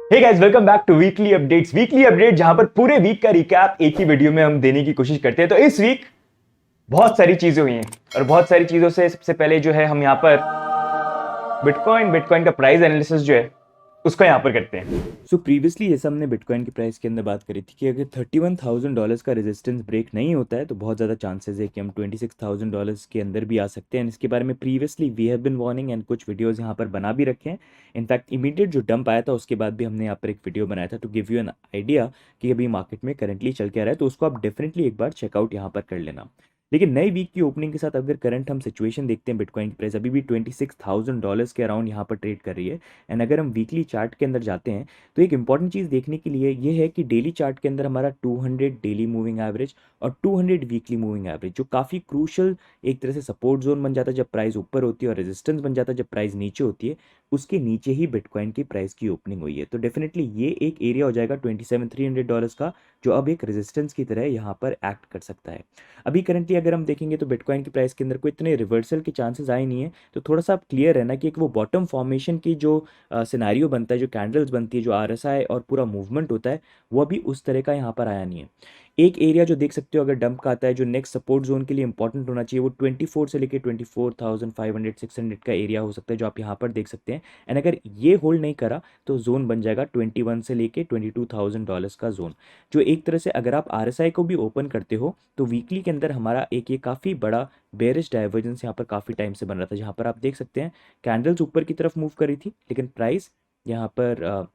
Hey guys, welcome back to weekly updates. Weekly update जहां पर पूरे वीक का रिकैप एक ही वीडियो में हम देने की कोशिश करते हैं। तो इस वीक बहुत सारी चीजें हुई हैं और बहुत सारी चीजों से सबसे पहले जो है हम यहां पर बिटकॉइन का प्राइस एनालिसिस जो है उसको यहां पर करते हैं। सो प्रीवियसली जैसे हमने बिटकॉइन के प्राइस के अंदर बात करी थी कि अगर $31,000 का रेजिस्टेंस ब्रेक नहीं होता है तो बहुत ज़्यादा चांसेस है कि हम $26,000 के अंदर भी आ सकते हैं। इसके बारे में previously we have been warning and कुछ वीडियोस यहाँ पर बना भी रखे हैं। इनफैक्ट इमीडिएट जो डंप आया था उसके बाद भी हमने यहाँ पर एक वीडियो बनाया था to give you an idea कि अभी मार्केट में करंटली चल के आ रहा है, तो उसको आप डेफिनेटली एक बार चेकआउट यहाँ पर कर लेना। लेकिन नई वीक की ओपनिंग के साथ अगर करंट हम सिचुएशन देखते हैं, बिटकॉइन की प्राइस अभी भी $26,000 के अराउंड यहाँ पर ट्रेड कर रही है। एंड अगर हम वीकली चार्ट के अंदर जाते हैं तो एक इंपॉर्टेंट चीज़ देखने के लिए ये है कि डेली चार्ट के अंदर हमारा 200 डेली मूविंग एवरेज और 200 वीकली मूविंग एवरेज जो काफ़ी क्रूशल एक तरह से सपोर्ट जोन बन जाता है जब प्राइस ऊपर होती है और रेजिस्टेंस बन जाता है जब प्राइस नीचे होती है, उसके नीचे ही बिटकॉइन की प्राइस की ओपनिंग हुई है। तो डेफिनेटली ये एक एरिया हो जाएगा $27,300 का जो अब एक रेजिस्टेंस की तरह यहाँ पर एक्ट कर सकता है। अभी करंटली अगर हम देखेंगे तो बिटकॉइन की प्राइस के अंदर कोई इतने रिवर्सल के चांसेस आए नहीं है, तो थोड़ा सा आप क्लियर है ना कि एक वो बॉटम फॉर्मेशन की जो सिनारियो बनता है, जो कैंडल्स बनती है, जो आरएसआई और पूरा मूवमेंट होता है, वो अभी उस तरह का यहाँ पर आया नहीं है। एक एरिया जो देख सकते हो अगर डंप का आता है जो नेक्स्ट सपोर्ट जोन के लिए इंपॉर्टेंट होना चाहिए वो 24 से लेकर 24,500 600 का एरिया हो सकता है जो आप यहाँ पर देख सकते हैं। एंड अगर ये होल्ड नहीं करा तो जोन बन जाएगा 21 से लेके $22,000 का जोन, जो एक तरह से अगर आप आरएसआई को भी ओपन करते हो तो वीकली के अंदर हमारा एक ये काफ़ी बड़ा बेरिश डाइवर्जेंस यहाँ पर काफ़ी टाइम से बन रहा था, जहाँ पर आप देख सकते हैं कैंडल्स ऊपर की तरफ मूव कर रही थी लेकिन प्राइस यहाँ पर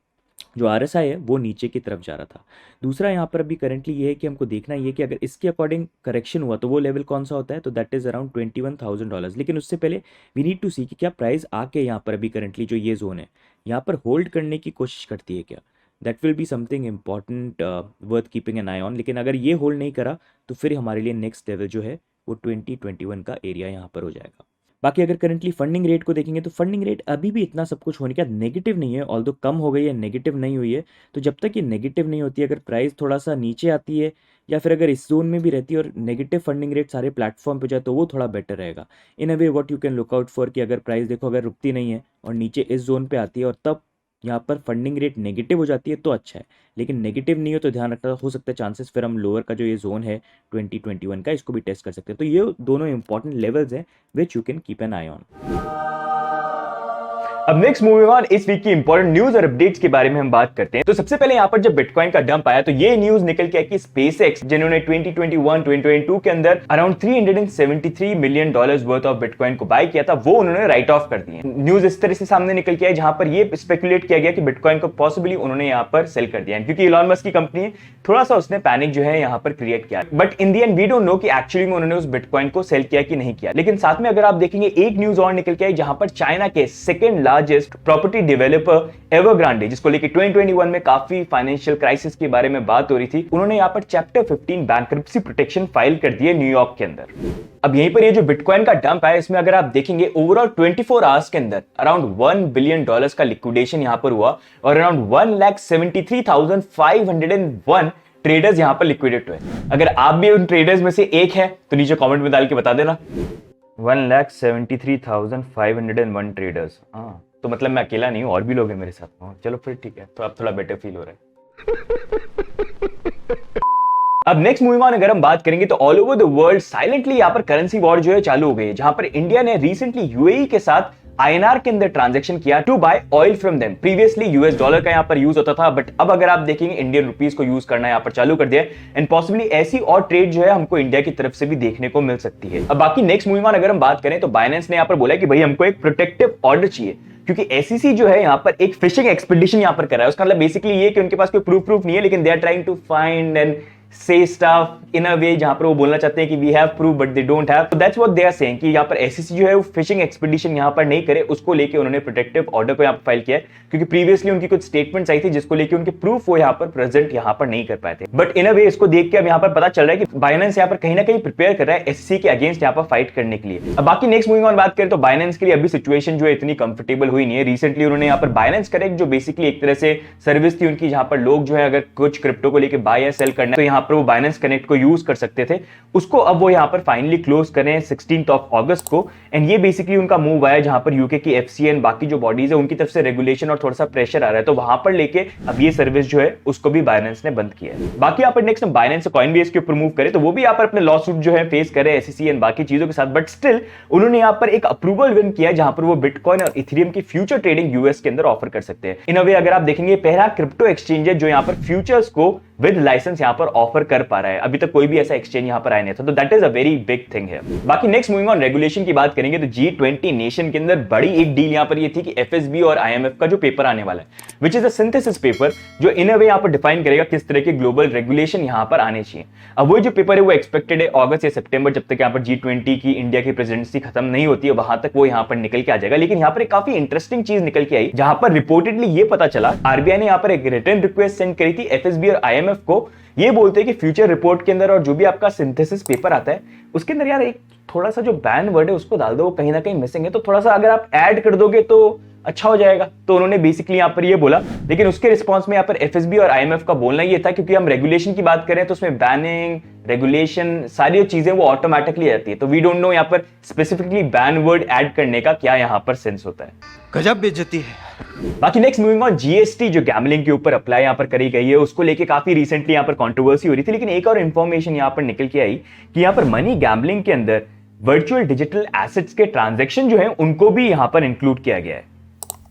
जो आरएसआई है वो नीचे की तरफ जा रहा था। दूसरा यहाँ पर अभी करंटली ये है कि हमको देखना ये है कि अगर इसके अकॉर्डिंग करेक्शन हुआ तो वो लेवल कौन सा होता है, तो दैट इज अराउंड $21,000। लेकिन उससे पहले वी नीड टू सी कि क्या प्राइस आके यहाँ पर अभी करंटली जो ये जोन है यहाँ पर होल्ड करने की कोशिश करती है क्या। That will be something important worth keeping an I on. लेकिन अगर ये होल्ड नहीं करा तो फिर हमारे लिए नेक्स्ट लेवल जो है वो 2021 का एरिया यहाँ पर हो जाएगा। बाकी अगर करंटली फंडिंग रेट को देखेंगे तो फंडिंग रेट अभी भी इतना सब कुछ होने के बाद नेगेटिव नहीं है, ऑल्दो कम हो गई है, नेगेटिव नहीं हुई है। तो जब तक ये नेगेटिव नहीं होती है, अगर प्राइस थोड़ा सा नीचे आती है या फिर अगर इस जोन में भी रहती है और नेगेटिव फंडिंग रेट सारे प्लेटफॉर्म पे जाए तो वो थोड़ा बेटर रहेगा। In a way what you can look out for कि अगर प्राइस देखो अगर रुकती नहीं है और नीचे इस जोन पे आती है और तब यहाँ पर फंडिंग रेट नेगेटिव हो जाती है तो अच्छा है। लेकिन नेगेटिव नहीं हो तो ध्यान रखना, हो सकता है चांसेस फिर हम लोअर का जो ये जोन है 2021 का इसको भी टेस्ट कर सकते हैं। तो ये दोनों इंपॉर्टेंट लेवल्स हैं which you can keep an I on. अब नेक्स्ट मूविंग ऑन, इस वीक की इंपॉर्टेंट न्यूज और अपडेट्स के बारे में हम बात करते हैं। तो सबसे पहले यहाँ पर जब बिटकॉइन का डंप आया तो ये न्यूज निकल के आई कि स्पेसएक्स जिन्होंने 2021-2022 के अंदर around $373 million worth of bitcoin को बाय किया था वो उन्होंने राइट ऑफ कर दिए। न्यूज इस तरह से सामने निकल के आई जहां पर ये स्पेकुलेट किया गया कि बिटकॉइन को पॉसिबली उन्होंने यहाँ पर सेल कर दिया, क्योंकि इलॉन मस्क की कंपनी है, थोड़ा सा उसने पैनिक जो है यहाँ पर क्रिएट किया। But in the end we don't know कि एक्चुअली में उन्होंने उस बिटकॉइन को सेल किया कि नहीं किया। लेकिन साथ में अगर आप देखेंगे एक न्यूज और निकल के आई जहां पर चाइना के second largest property developer Evergrande, जिसको लेके 2021 में काफी फाइनेंशियल क्राइसिस के बारे में बात हो रही थी, उन्होंने यहां पर चैप्टर 15 बैंक्रप्सी प्रोटेक्शन फाइल कर दिए न्यूयॉर्क के अंदर। अब यहीं पर ये जो बिटकॉइन का डंप है इसमें अगर आप देखेंगे ओवरऑल 24 आवर्स के अंदर अराउंड $1 बिलियन का लिक्विडेशन यहां पर हुआ और अराउंड 1,73,501 ट्रेडर्स यहां पर लिक्विडेट हुए। अगर आप भी उन ट्रेडर्स में से एक है तो नीचे कमेंट में डाल के बता देना। 1,73,501 ट्रेडर्स, हाँ तो मतलब मैं अकेला नहीं हूं, और भी लोग हैं मेरे साथ। चलो फिर ठीक है, तो अब थोड़ा बेटर फील हो रहा है। अब नेक्स्ट मूविंग ऑन अगर हम बात करेंगे तो all over the world silently यहाँ पर करेंसी वॉर जो है चालू हो गई है, जहां पर इंडिया ने रिसेंटली यूएई के साथ आईएनआर के अंदर ट्रांजैक्शन किया to buy oil from them. Previously US dollar का यहां पर यूज होता था, बट अब अगर आप देखेंगे इंडियन रुपीस को यूज करना यहां पर चालू कर दिया एंड पॉसिबली ऐसी और ट्रेड जो है हमको इंडिया की तरफ से भी देखने को मिल सकती है। अब बाकी नेक्स्ट मूविंग ऑन अगर हम बात करें तो बाइनेंस ने यहां पर बोला कि भाई हमको एक प्रोटेक्टिव ऑर्डर चाहिए, क्योंकि एसईसी जो है यहां पर एक फिशिंग एक्सपीडिशन यहां पर कर रहा है। उसका मतलब बेसिकली ये कि उनके पास कोई प्रूफ नहीं है, लेकिन they are trying to find and say stuff in a way जहां पर वो बोलना चाहते हैं कि we have proof but they don't have, so that's what they are saying कि यहाँ पर SEC जो है वो फिशिंग एक्सपीडिशन यहाँ पर नहीं करे, उसको लेके उन्होंने प्रोटेक्टिव ऑर्डर को यहाँ पर फाइल किया है, क्योंकि प्रीवियसली उनकी कुछ स्टेटमेंट्स आई थी जिसको लेके उनके प्रूफ वो यहाँ पर प्रेजेंट यहाँ पर नहीं कर पाए थे। बट इन अ वे इसको देख के अब यहाँ पर पता चल रहा है कि बाइनेंस यहाँ पर कहीं ना कहीं प्रिपेयर कर रहा है SEC के अगेंस्ट यहाँ पर फाइट करने के लिए। अब बाकी नेक्स्ट मूविंग ऑन बात करें तो बाइनेंस के लिए अभी सिचुएशन जो है इतनी कंफर्टेबल हुई नहीं है। रिसेंटली उन्होंने यहाँ पर बाइनेंस करेक्ट जो बेसिकली एक तरह से सर्विस थी उनकी, जहां पर लोग जो है अगर कुछ क्रिप्टो को लेके बाय या सेल करना है तो यहाँ पर वो बाइनेंस कनेक्ट को यूज कर सकते थे, उसको अब वो यहाँ पर फाइनली क्लोज करें 16 अगस्त को। एंड ये बेसिकली उनका मूव आया जहां पर यूके की एफसीएन बाकी जो बॉडीज है उनकी तरफ से रेगुलेशन और थोड़ा सा प्रेशर आ रहा है, तो वहां पर लेके अब ये सर्विस जो है उसको भी बाइनेंस ने बंद किया है। बाकी यहाँ पर नेक्स्ट हम बाइनेंस और कॉइनबेस के ऊपर मूव करें तो वो भी यहाँ पर अपने लॉ सूट जो है फेस करे एसईसी एंड बाकी चीजों के साथ, बट स्टिल उन्होंने यहाँ पर एक अप्रूवल विन किया जहां पर वो बिटकॉइन और इथेरियम की फ्यूचर ट्रेडिंग यूएस के अंदर ऑफर कर सकते हैं। इन अ वे अगर आप देखेंगे पहला क्रिप्टो एक्सचेंज है जो यहाँ पर फ्यूचर्स को विद लाइसेंस यहाँ पर ऑफर कर पा रहा है। अभी तक कोई भी ऐसा एक्सचेंज यहाँ पर आया नहीं था, तो that is a very big thing है। बाकी नेक्स्ट मूविंग ऑन रेगुलेशन की बात करेंगे तो G20 नेशन के अंदर बड़ी एक डील यहाँ पर ये थी कि एफएसबी और आईएमएफ का जो पेपर आने वाला है which is a synthesis paper जो इन अ वे यहाँ पर डिफाइन करेगा किस तरह के ग्लोबल रेगुलेशन यहाँ पर आने चाहिए। अब वो जो पेपर है वो एक्सपेक्टेड है अगस्त या सितंबर, जब तक यहाँ पर G20 की इंडिया की प्रेसिडेंसी खत्म नहीं होती है वहां तक वो यहाँ पर निकल के आ जाएगा। लेकिन यहाँ पर एक काफी इंटरेस्टिंग चीज निकल के आई जहां पर रिपोर्टेडली ये पता चला आरबीआई ने यहाँ पर एक रिटर्न रिक्वेस्ट सेंड करी थी एफएसबी और आईएमएफ को, ये बोलते हैं कि फ्यूचर रिपोर्ट के अंदर और जो भी आपका सिंथेसिस पेपर आता है उसके अंदर यार एक थोड़ा सा जो बैन वर्ड है उसको डाल दो, वो कहीं ना कहीं मिसिंग है, तो थोड़ा सा अगर आप ऐड कर दोगे तो अच्छा हो जाएगा। तो उन्होंने बेसिकली यहाँ पर ये बोला, लेकिन उसके रिस्पांस में यहाँ पर एफएसबी और आईएमएफ का बोलना ये था क्योंकि हम रेगुलेशन की बात करें तो उसमें बैनिंग रेगुलेशन सारी चीजें वो ऑटोमेटिकली आती है, तो वी डोंट नो यहाँ पर स्पेसिफिकली बैन वर्ड ऐड करने का क्या यहाँ पर सेंस होता है। गजब बेइज्जती है। बाकी नेक्स्ट मूविंग ऑन जीएसटी जो गैम्बलिंग के ऊपर अप्लाई यहाँ पर करी गई है उसको लेके काफी रिसेंटली यहाँ पर कंट्रोवर्सी हो रही थी, लेकिन एक और इंफॉर्मेशन यहाँ पर निकल के आई कि यहाँ पर मनी गैम्बलिंग के अंदर वर्चुअल डिजिटल एसेट्स के ट्रांजैक्शन जो है उनको भी यहाँ पर इंक्लूड किया गया है।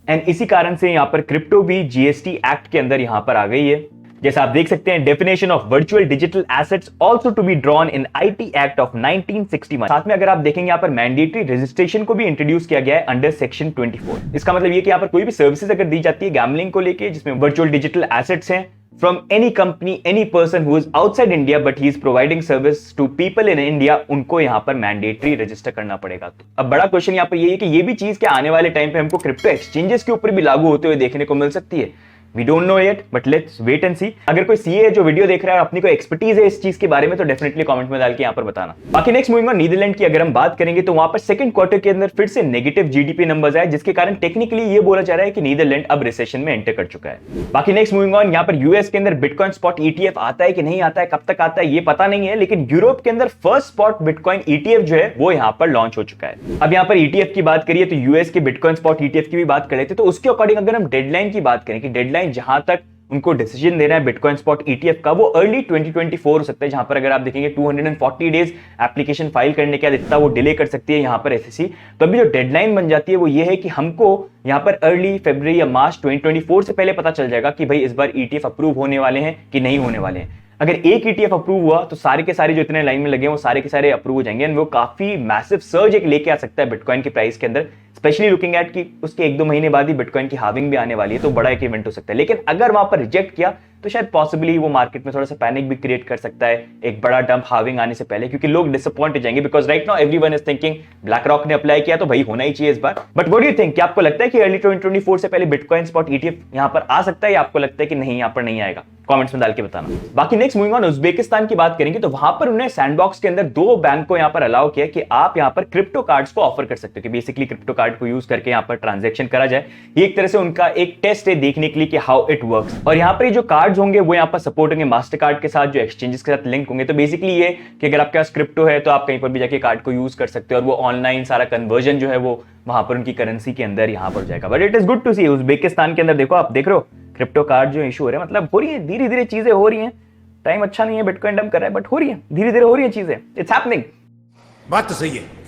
एंड इसी कारण से यहाँ पर क्रिप्टो भी जीएसटी एक्ट के अंदर यहाँ पर आ गई है। जैसा आप देख सकते हैं definition of virtual digital assets also to be drawn in IT act of 1961। साथ में अगर आप देखेंगे यहाँ पर मैंडेटरी रजिस्ट्रेशन को भी इंट्रोड्यूस किया गया है अंडर सेक्शन 24। इसका मतलब ये कि यहाँ पर कोई भी सर्विसेज अगर दी जाती है गैम्बलिंग को लेके जिसमें वर्चुअल डिजिटल एसेट्स हैं from any company, any person who is outside India but he is providing service to people in India, उनको यहाँ पर मैंडेटरी रजिस्टर करना पड़ेगा। तो अब बड़ा क्वेश्चन यहाँ पर ये है कि ये भी चीज क्या आने वाले टाइम पे हमको क्रिप्टो एक्सचेंजेस के ऊपर भी लागू होते हुए देखने को मिल सकती है? We don't know yet, but let's wait and see। अगर कोई सीए है जो वीडियो देख रहा है और अपनी कोई एक्सपर्टीज है इस चीज के बारे में तो डेफिनेटली कमेंट में डाल के यहाँ पर बताना। बाकी नेक्स्ट मूविंग ऑन नीदरलैंड की अगर हम बात करेंगे तो वहां पर सेकंड क्वार्टर के अंदर फिर से नेगेटिव जीडीपी नंबर्स आए जिसके कारण टेक्निकली ये बोला जा रहा है कि नीदरलैंड अब रिसेशन में एंटर कर चुका है। बाकी नेक्स्ट मूविंग ऑन यहाँ पर यूएस के अंदर बिटकॉइन स्पॉट ईटीएफ आता है कि नहीं आता है, कब तक आता है ये पता नहीं है, लेकिन यूरोप के अंदर फर्स्ट स्पॉट बिटकॉइन ईटीएफ जो है वो यहाँ पर लॉन्च हो चुका है। अब यहाँ पर ईटीएफ की बात करिए तो यूएस के बिटकॉइन स्पॉट ईटीएफ की भी बात कर लेते तो उसके अकॉर्डिंग अगर हम डेडलाइन की बात करें कि डेडलाइन जहां तक उनको डिसीजन देना है बिटकॉइन स्पॉट ईटीएफ का वो अर्ली 2024 हो सकता है, जहां पर अगर आप देखेंगे 240 डेज एप्लीकेशन फाइल करने के बाद इतना वो डिले कर सकती है यहाँ पर एसईसी। तो अभी जो डेडलाइन बन जाती है वो ये है कि हमको यहाँ पर अर्ली फरवरी या मार्च 2024 से पहले पता चल जाएगा कि भाई इस बार ईटीएफ अप्रूव होने वाले हैं कि नहीं होने वाले हैं। अगर एक ईटीएफ अप्रूव हुआ तो सारे के सारे जो इतने लाइन में लगे हैं वो सारे के सारे अप्रूव हो जाएंगे एंड वो काफी मैसिव सर्ज एक लेके आ सकता है बिटकॉइन की प्राइस के अंदर, स्पेशली लुकिंग एट कि उसके 1-2 महीने बाद ही बिटकॉइन की हाविंग भी आने वाली है, तो बड़ा एक इवेंट हो सकता है। लेकिन अगर वहां पर रिजेक्ट किया तो शायद पॉसिबली वो मार्केट में थोड़ा सा पैनिक भी क्रिएट कर सकता है एक बड़ा डंप हाविंग आने से पहले, क्योंकि लोग डिसअपॉइंट हो जाएंगे because right now everyone is thinking BlackRock ने अप्लाई किया तो भाई होना ही चाहिए इस बार। But what do you think, क्या आपको लगता है कि अर्ली 2024 से पहले बिटकॉइन स्पॉट ईटीएफ यहां पर आ सकता है या आपको लगता है कि नहीं यहां पर नहीं आएगा? कमेंट्स में डाल के बताना। बाकी नेक्स्ट मूविंग ऑन उज्बेकिस्तान की बात करेंगे तो वहां पर उन्होंने सैंडबॉक्स के अंदर 2 बैंक को यहां पर अलाउ किया कि आप यहां पर क्रिप्टो कार्ड्स को ऑफर कर सकते हो कि बेसिकली क्रिप्टो कार्ड को यूज करके यहां पर ट्रांजैक्शन करा जाए। ये एक तरह से उनका एक टेस्ट है देखने के लिए कि हाउ इट वर्क्स। और यहां पर ये जो कार्ड्स होंगे वो यहां पर सपोर्ट होंगे मास्टर कार्ड के साथ जो एक्सचेंजेस के साथ लिंक होंगे। तो बेसिकली ये कि अगर आपके पास क्रिप्टो है तो आप कहीं पर भी जाके कार्ड को यूज कर सकते हो और वो ऑनलाइन सारा कन्वर्जन जो है वो वहां पर उनकी करेंसी के अंदर यहां पर हो जाएगा। But it is good to see Uzbekistan के अंदर देखो आप देख रहे हो क्रिप्टो कार्ड जो इशू हो रहा है, मतलब हो रही है धीरे धीरे चीजें हो रही हैं। टाइम अच्छा नहीं है, बिटकॉइन डंप कर रहा है बट हो रही है धीरे धीरे हो रही है चीजें, इट्स हैपनिंग। बात तो सही है।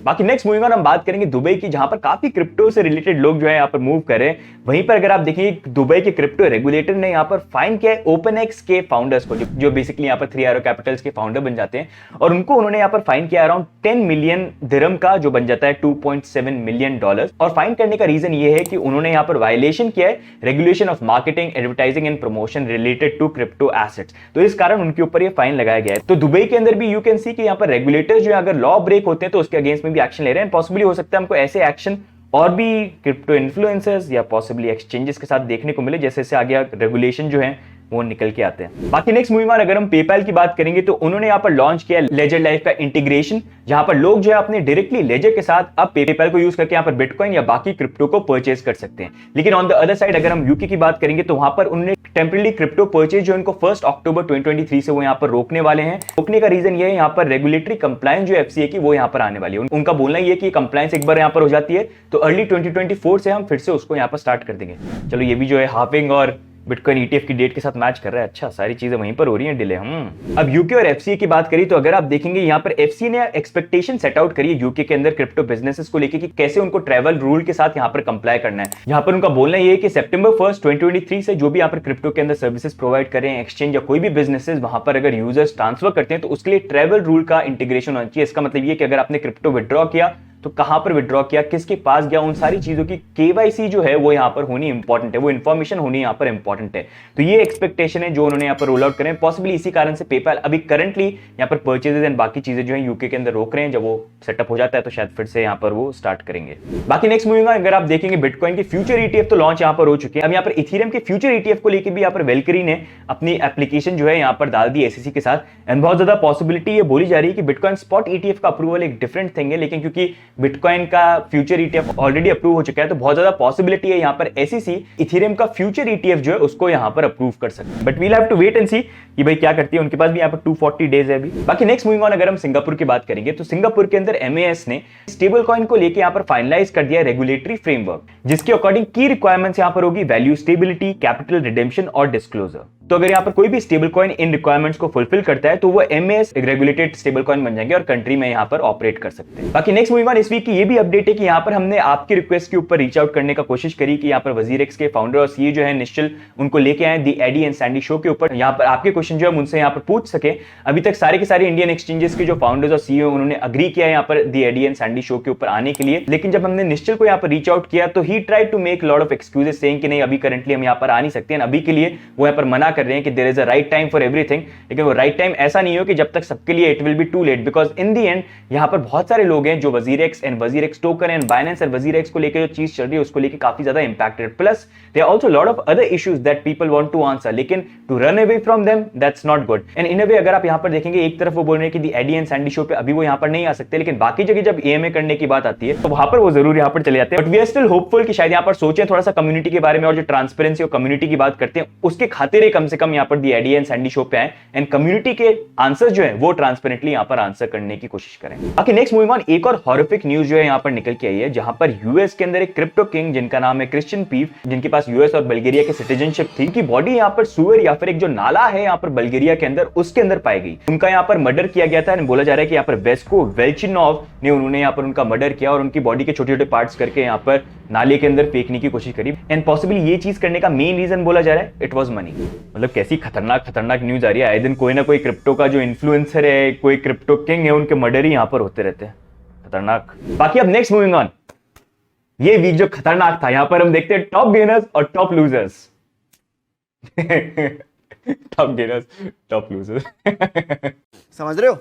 बाकी नेक्स्ट मूविंग ऑन हम बात करेंगे दुबई की, जहां पर काफी क्रिप्टो से रिलेटेड लोग जो है यहाँ पर मूव कर रहे हैं। वहीं पर अगर आप देखिए दुबई के क्रिप्टो रेगुलेटर ने यहाँ पर फाइन किया है ओपनएक्स के फाउंडर्स को जो बेसिकली यहाँ पर 3 Arrow कैपिटल्स के फाउंडर बन जाते हैं, और उनको उन्होंने यहाँ पर फाइन किया अराउंड 10 मिलियन दिरहम का जो बन जाता है $2.7 मिलियन। और फाइन करने का रीजन ये है कि उन्होंने यहाँ पर वायलेशन किया है regulation of marketing advertising and promotion related to crypto assets, तो इस कारण उनके ऊपर ये फाइन लगाया गया है। तो दुबई के अंदर भी यू कैन सी कि यहाँ पर रेगुलेटर्स जो अगर लॉ ब्रेक होते हैं तो उसके अगेंस्ट में भी एक्शन ले रहे हैं। पॉसिबली हो सकता है हमको ऐसे एक्शन और भी क्रिप्टो इन्फ्लुएंसर्स या पॉसिबली एक्सचेंजेस के साथ देखने को मिले जैसे जैसे आगे रेगुलेशन जो है वो निकल के आते हैं। बाकी नेक्स्ट मूविंग ऑन, अगर हम पेपैल की बात करेंगे तो उन्होंने यहाँ पर लॉन्च किया लेजर लाइफ का इंटीग्रेशन, जहां पर लोग जो है अपने डायरेक्टली लेजर के साथ अब पेपैल को यूज करके यहाँ पर बिटकॉइन या बाकी क्रिप्टो को परचेज कर सकते हैं। लेकिन ऑन द अदर साइड अगर हम यूके की बात करेंगे तो वहां पर उन्होंने टेम्पररी क्रिप्टो परचेज जो इनको 1 अक्टूबर 2023 से वो यहाँ पर रोकने वाले हैं। रोकने का रीजन ये है यहाँ पर रेगुलेटरी कंप्लायंस जो एफसीए की वो यहाँ पर आने वाली है। उनका बोलना ये कि कंप्लायंस एक बार यहाँ पर हो जाती है तो अर्ली 2024 से हम फिर से उसको यहाँ पर स्टार्ट कर देंगे। चलो ये भी जो है हाफिंग और बिटकॉइन ईटीएफ की डेट के साथ मैच कर रहा है। अच्छा, सारी चीजें वहीं पर हो रही हैं डिले। अब यूके और एफसीए की बात करी तो अगर आप देखेंगे यहाँ पर एफसीए ने एक्सपेक्टेशन सेट आउट करी है यूके के अंदर क्रिप्टो बिजनेसेस को लेकर कि कैसे उनको ट्रैवल रूल के साथ यहाँ पर कंप्लाई करना है। यहाँ पर उनका बोलना ये है कि सितंबर 1 2023 से जो भी यहाँ पर क्रिप्टो के अंदर सर्विसेज प्रोवाइड कर रहे हैं, एक्सचेंज या कोई भी बिजनेसेस, वहां पर अगर यूजर्स ट्रांसफर करते हैं तो उसके लिए ट्रैवल रूल का इंटीग्रेशन होना चाहिए। इसका मतलब ये कि अगर आपने क्रिप्टो विड्रॉ किया तो कहां पर विड्रॉ किया, किसके पास गया, उन सारी चीजों की केवाईसी जो है वो यहां पर होनी इंपॉर्टेंट है, वो इन्फॉर्मेशन होनी यहां पर इंपॉर्टेंट है। तो ये एक्सपेक्टेशन है जो उन्होंने यहां पर रोल आउट करें। पॉसिबली इसी कारण से पेपैल अभी करंटली यहां पर परचेजेस एंड बाकी चीजें जो है यूके के अंदर रोक रहे हैं। जब वो सेटअप हो जाता है तो शायद फिर से यहां पर वो स्टार्ट करेंगे। बाकी नेक्स्ट मूविंग ऑन, अगर आप देखेंगे बिटकॉइन की फ्यूचर ईटीएफ तो लॉन्च यहां पर हो चुके हैं। अब यहां पर इथेरियम के फ्यूचर ईटीएफ को लेकर भी यहां पर वेलकरी ने अपनी एप्लीकेशन जो है यहां पर डाल दी एसईसी के साथ। एंड बहुत ज्यादा पॉसिबिलिटी ये बोली जा रही है कि बिटकॉइन स्पॉट ईटीएफ का अप्रूवल एक डिफरेंट थिंग है, लेकिन क्योंकि बिटकॉइन का फ्यूचर ईटीएफ ऑलरेडी अप्रूव हो चुका है तो बहुत ज्यादा पॉसिबिलिटी है यहां पर एसईसी इथेरियम का फ्यूचर ईटीएफ जो है उसको यहां पर अप्रूव कर सकते हैं। But we'll have to wait and see कि भाई क्या करती है। उनके पास भी यहां पर 240 डेज है अभी। बाकी नेक्स्ट मूविंग ऑन, अगर हम सिंगापुर की बात करेंगे तो सिंगापुर के अंदर एमएएस ने स्टेबल कॉइन को लेकर यहां पर फाइनलाइज कर दिया रेगुलेटरी फ्रेमवर्क, जिसके अकॉर्डिंग की रिक्वायरमेंट्स यहां पर होगी वैल्यू स्टेबिलिटी, कैपिटल रिडेम्पशन और डिस्क्लोजर। तो अगर यहां पर कोई भी स्टेबल कॉइन इन रिक्वायरमेंट्स को फुलफिल करता है तो वो एमएएस रेगुलेटेड स्टेबल कॉइन बन जाएंगे और कंट्री में यहां पर ऑपरेट कर सकते हैं। बाकी नेक्स्ट मूविंग ऑन, इस वीक की ये भी अपडेट है कि यहां पर हमने आपकी रिक्वेस्ट के ऊपर रीच आउट करने का कोशिश करी कि यहां पर वजीरेक्स के फाउंडर और सीईओ जो है निश्चल, उनको लेके आए दी एडी एंड सैंडी शो के ऊपर। यहां पर आपके क्वेश्चन जो है उनसे यहां पर पूछ सके। अभी तक सारे के सारे इंडियन एक्सचेंजेस के जो फाउंडर्स और सीईओ उन्होंने अग्री किया यहां पर दी एडी एंड सैंडी शो के ऊपर आने के लिए, लेकिन जब हमने निश्चल को यहां पर रीच आउट किया तो he tried to make lot of excuses saying कि नहीं अभी करंटली हम यहां पर आ नहीं सकते हैं। अभी के लिए वो यहां पर मना कर रहे हैं कि there is a right time for everything, लेकिन वो राइट टाइम ऐसा नहीं हो कि जब तक सबके लिए it will be too late, because in the end यहां पर बहुत सारे लोग हैं जो WazirX and WazirX token and Binance and WazirX को लेकर जो चीज चल रही है उसको लेकर काफी ज्यादा impacted. Plus there are also lot of other issues that people want to answer, लेकिन to run away from them that's not good. And in a way अगर आप यहां पर देखेंगे एक तरफ वो बोल रहे हैं कि दी एडी एंड सैंडी शो पे अभी वो यहां पर नहीं आ सकते, लेकिन बाकी जगह जब एएमए करने की बात आती है तो वहां पर वो जरूर यहां पर चले जाते हैं। But we are still hopeful कि शायद यहां पर सोचें थोड़ा सा कम्युनिटी के बारे में और जो ट्रांसपेरेंसी और कम्युनिटी की बात करते हैं उसके खातिर कम से कम यहां पर दी एडी एंड सैंडी शो पे आए एंड कम्युनिटी के आंसर्स जो है वो ट्रांसपेरेंटली यहां पर आंसर करने की कोशिश करें। बाकी नेक्स्ट मूविंग ऑन, एक और हॉरिफिक न्यूज जो है यहां पर निकल के आई है, जहां पर यूएस के अंदर एक क्रिप्टो किंग जिनका नाम है क्रिश्चियन पीव, जिनके पास यूएस और बल्गेरिया की सिटीजनशिप थी, की बॉडी यहां पर सुअर या फिर एक जो नाला है यहां पर बल्गेरिया के अंदर उसके अंदर पाई गई। उनका यहां पर मर्डर किया गया था। बोला जा रहा है कि यहां पर वेस्को वेल्चिनोव ने उन्होंने यहां पर उनका मर्डर किया और उनकी बॉडी के छोटे छोटे पार्ट्स करके यहां पर नाले के अंदर फेंकने की कोशिश करी। एंड पॉसिबली ये चीज करने का मेन रीजन बोला जा रहा है इट वाज मनी। मतलब कैसी खतरनाक खतरनाक न्यूज आ रही है। आए दिन कोई ना कोई क्रिप्टो का जो इन्फ्लुएंसर है, कोई क्रिप्टो किंग है, उनके मर्डर ही यहां पर होते रहते हैं। खतरनाक। बाकी अब नेक्स्ट मूविंग ऑन, ये वीक जो खतरनाक था यहां पर हम देखते हैं टॉप गेनर्स और top losers. Top gainers top losers. समझ रहे हो?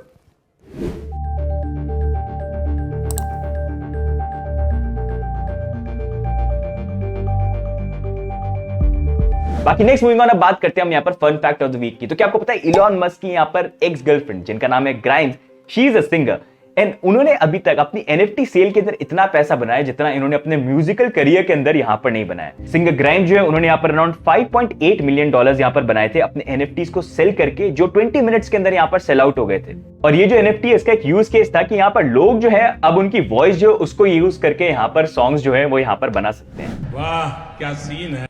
बाकी नेक्स्ट मूविंग ऑन, अब बात करते हैं हम यहाँ पर fun fact of the week की। तो क्या आपको पता है इलॉन मस्क की यहाँ पर एक्स गर्लफ्रेंड जिनका नाम है Grimes, she is a singer and उन्होंने अभी तक अपनी एनएफटी सेल के अंदर इतना पैसा बनाया जितना इन्होंने अपने म्यूजिकल करियर के अंदर यहां पर नहीं बनाया। सिंगर ग्राइम्स जो है उन्होंने यहां पर अराउंड $5.8 मिलियन यहां पर बनाए थे अपने एनएफटीज को सेल करके, जो 20 मिनट्स के अंदर यहां पर सेल आउट हो गए थे। और ये जो एनएफटी है इसका एक यूज केस था कि यहां पर लोग जो है अब उनकी वॉइस जो उसको यूज करके यहां पर सॉन्ग्स जो है वो यहां पर बना सकते हैं। वाह क्या सीन है।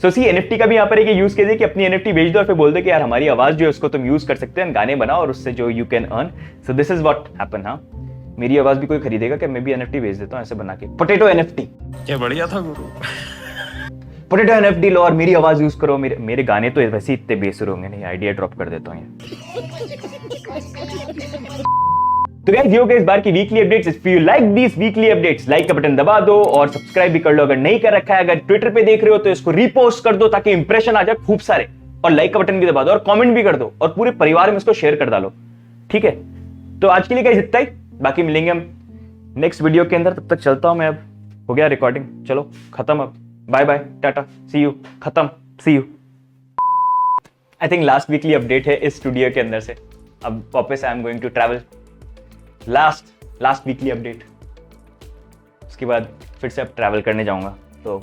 सो सी एनएफटी का भी यहाँ पर एक यूज केस है कि अपनी एनएफटी बेच दो और फिर बोल दो कि यार हमारी आवाज जो है उसको तुम यूज कर सकते हैं, गाने बनाओ और उससे जो you can earn. So this is what happen. हाँ, मेरी आवाज भी कोई खरीदेगा क्या? मैं भी एनएफटी बेच देता हूँ ऐसे बना के। पोटैटो एनएफटी क्या बढ़िया था गुरु। पोटैटो एनएफटी लो और मेरी आवाज यूज करो। मेरे गाने तो वैसे ही इतने बेसुर होंगे। नहीं, आइडिया ड्रॉप कर देता हूँ। तो गाइस ये हो गया इस बार की weekly updates. If you like these weekly updates, like का बटन दबा दो और सब्सक्राइब भी कर लो अगर नहीं कर रखा है। अगर ट्विटर पे देख रहे हो तो इसको रीपोस्ट कर दो ताकि इंप्रेशन आ जाए खूब सारे, और लाइक का बटन भी दबा दो और कमेंट भी कर दो और पूरे परिवार में इसको शेयर कर डालो। ठीक है, तो आज के लिए गाइस इतना ही। बाकी मिलेंगे हम नेक्स्ट वीडियो के अंदर। तब तक चलता हूं मैं। अब हो गया रिकॉर्डिंग, चलो खत्म। अब बाय बाय, टाटा, सी यू, खत्म, see you. I think last weekly update है इस स्टूडियो के अंदर से। अब वापस I am going to travel, last weekly update, उसके बाद फिर से अब ट्रैवल करने जाऊंगा। तो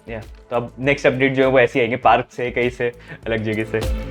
तो अब नेक्स्ट अपडेट जो है वो ऐसे आएंगे, पार्क से, कहीं से, अलग जगह से।